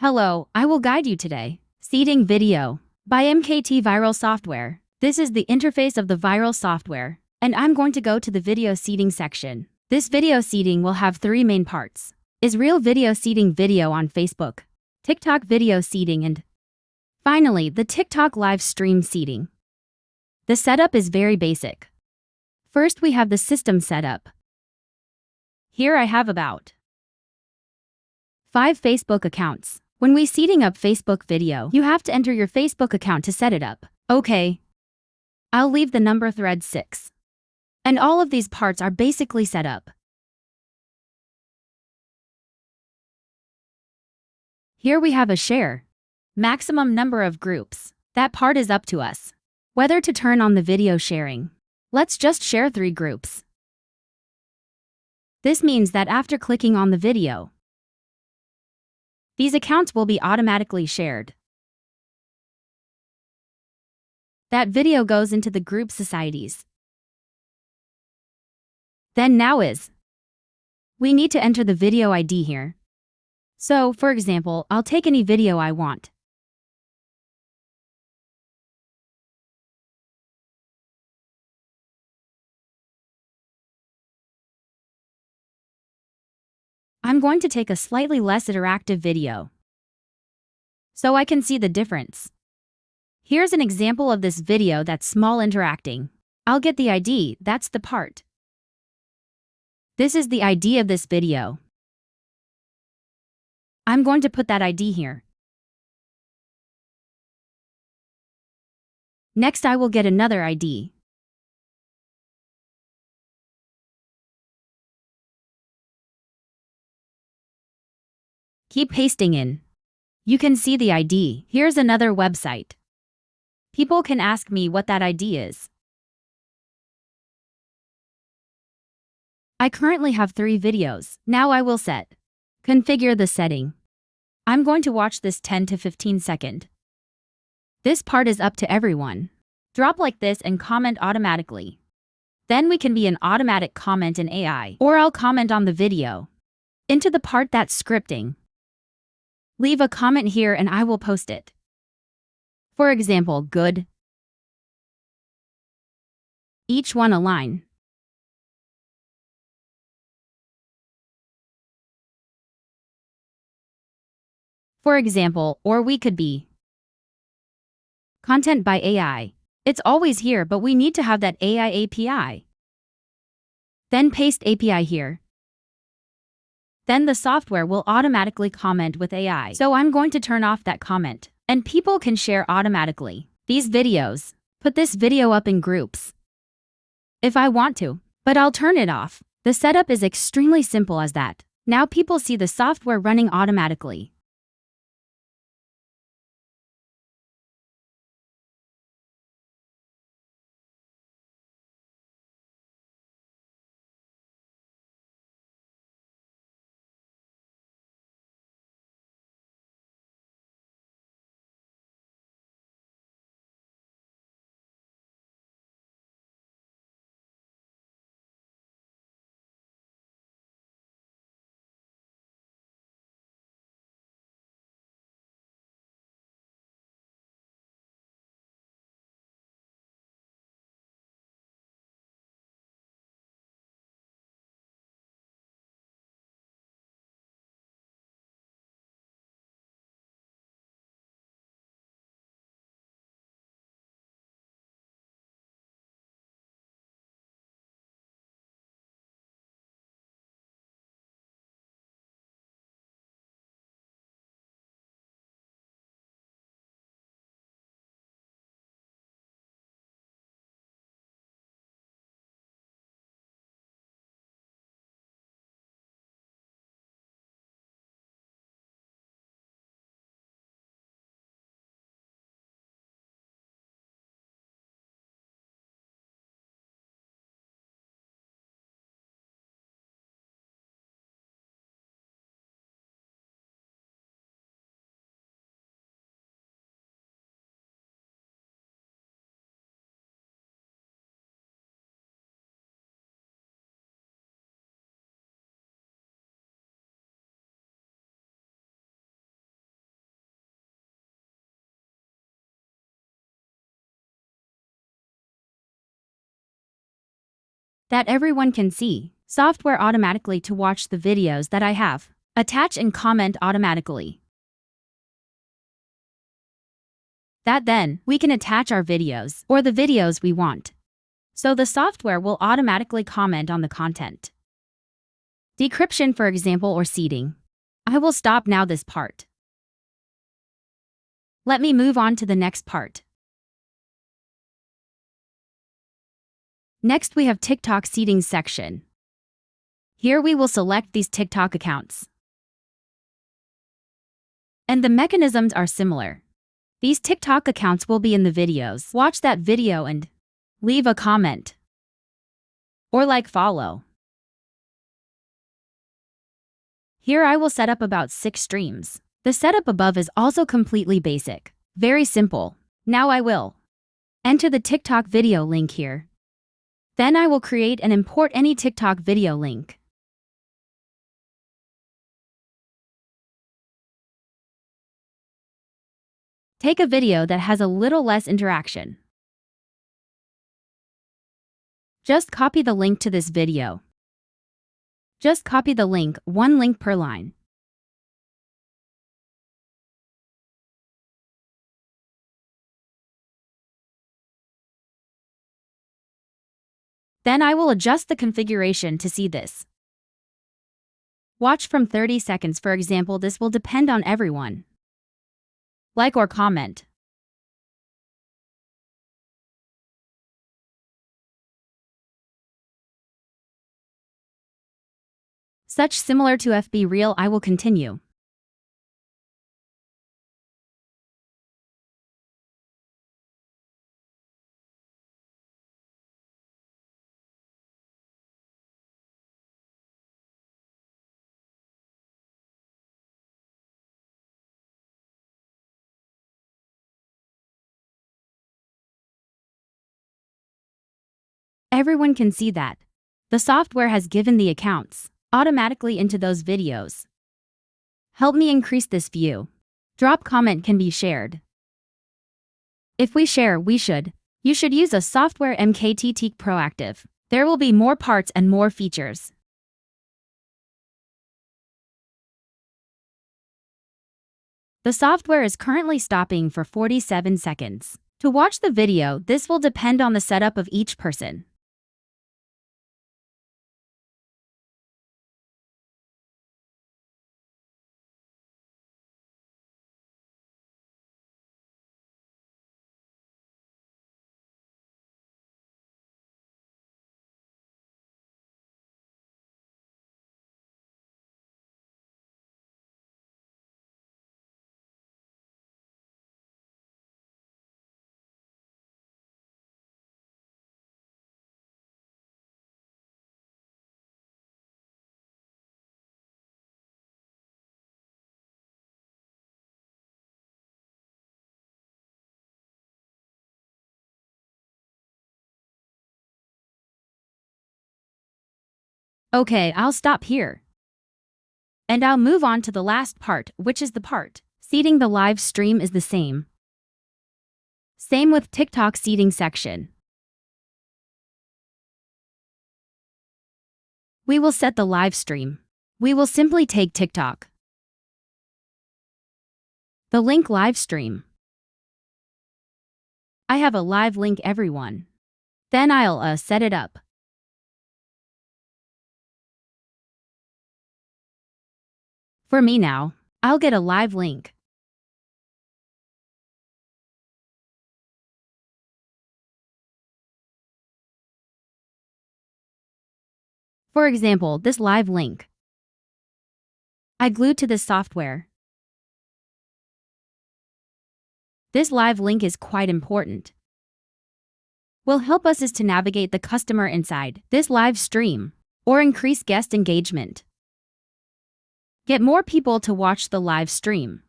Hello, I will guide you today. Seeding Video by MKT Viral software. This is the interface of the Viral software, and I'm going to go to the video seeding section. This video seeding will have three main parts. Is real video seeding video on Facebook, TikTok video seeding, and finally, the TikTok live stream seeding. The setup is very basic. First, we have the system setup. Here I have about 5 Facebook accounts. When we seeding up Facebook video, you have to enter your Facebook account to set it up. Okay. I'll leave the number thread 6. And all of these parts are basically set up. Here we have a share. Maximum number of groups. That part is up to us. Whether to turn on the video sharing. Let's just share 3 groups. This means that after clicking on the video, these accounts will be automatically shared. That video goes into the group societies. Then now we need to enter the video ID here. So, for example, I'll take any video I want. I'm going to take a slightly less interactive video, so I can see the difference. Here's an example of this video that's small interacting. I'll get the ID, that's the part. This is the ID of this video. I'm going to put that ID here. Next I will get another ID. Keep pasting in. You can see the ID. Here's another website. People can ask me what that ID is. I currently have 3 videos. Now I will configure the setting. I'm going to watch this 10 to 15 second. This part is up to everyone. Drop like this and comment automatically. Then we can be an automatic comment in AI, or I'll comment on the video. Into the part that's scripting. Leave a comment here and I will post it. For example, good. Each one a line. For example, or we could be content by AI. It's always here, but we need to have that AI API. Then paste API here. Then the software will automatically comment with AI. So I'm going to turn off that comment, and people can share automatically these videos. Put this video up in groups if I want to, but I'll turn it off. The setup is extremely simple as that. Now people see the software running automatically. that everyone can see. Software automatically to watch the videos that I have. Attach and comment automatically. That then, we can attach our videos or the videos we want. So the software will automatically comment on the content. Decryption, for example, or seeding. I will stop now this part. Let me move on to the next part. Next we have TikTok seeding section. Here we will select these TikTok accounts. And the mechanisms are similar. These TikTok accounts will be in the videos. Watch that video and leave a comment. Or follow. Here I will set up about 6 streams. The setup above is also completely basic. Very simple. Now I will enter the TikTok video link here. Then I will create and import any TikTok video link. Take a video that has a little less interaction. Just copy the link to this video. Just copy the link, 1 link per line. Then I will adjust the configuration to see this. Watch from 30 seconds, for example. This will depend on everyone. Like or comment. Such similar to FB Reel, I will continue. Everyone can see that the software has given the accounts automatically into those videos. Help me increase this view. Drop comment can be shared. If we share, you should use a software MKT Proactive. There will be more parts and more features. The software is currently stopping for 47 seconds. To watch the video, this will depend on the setup of each person. Okay, I'll stop here. And I'll move on to the last part, which is the part. Seeding the live stream is the same. Same with TikTok seeding section. We will set the live stream. We will simply take TikTok. The link live stream. I have a live link, everyone. Then I'll set it up. For me now, I'll get a live link. For example, this live link. I glued to this software. This live link is quite important. Will help us is to navigate the customer inside this live stream or increase guest engagement. Get more people to watch the live stream.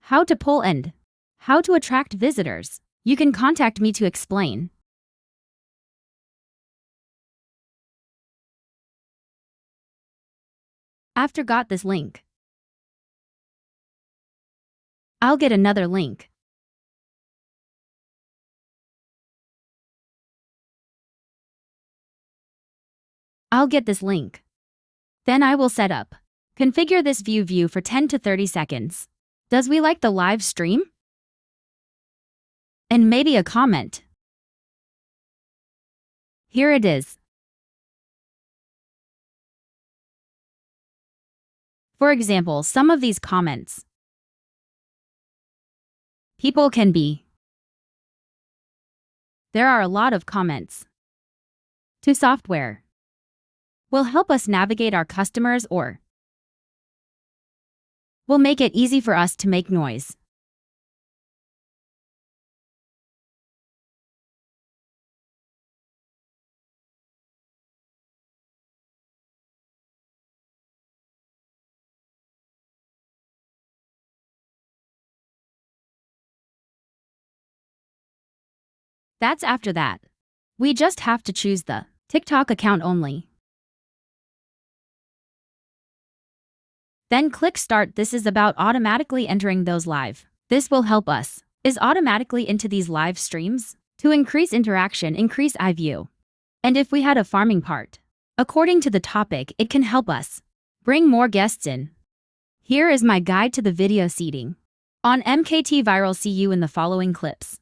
How to pull and how to attract visitors. You can contact me to explain. After got this link, I'll get another link. I'll get this link. Then I will set up. Configure this view for 10 to 30 seconds. Does we like the live stream? And maybe a comment. Here it is. For example, some of these comments. People can be. There are a lot of comments. To software. Will help us navigate our customers or will make it easy for us to make noise. That's after that. We just have to choose the TikTok account only. Then click Start. This is about automatically entering those live. This will help us is automatically into these live streams to increase interaction, increase eye view. And if we had a farming part, according to the topic, it can help us bring more guests in. Here is my guide to the video seeding on MKT Viral. See you in the following clips.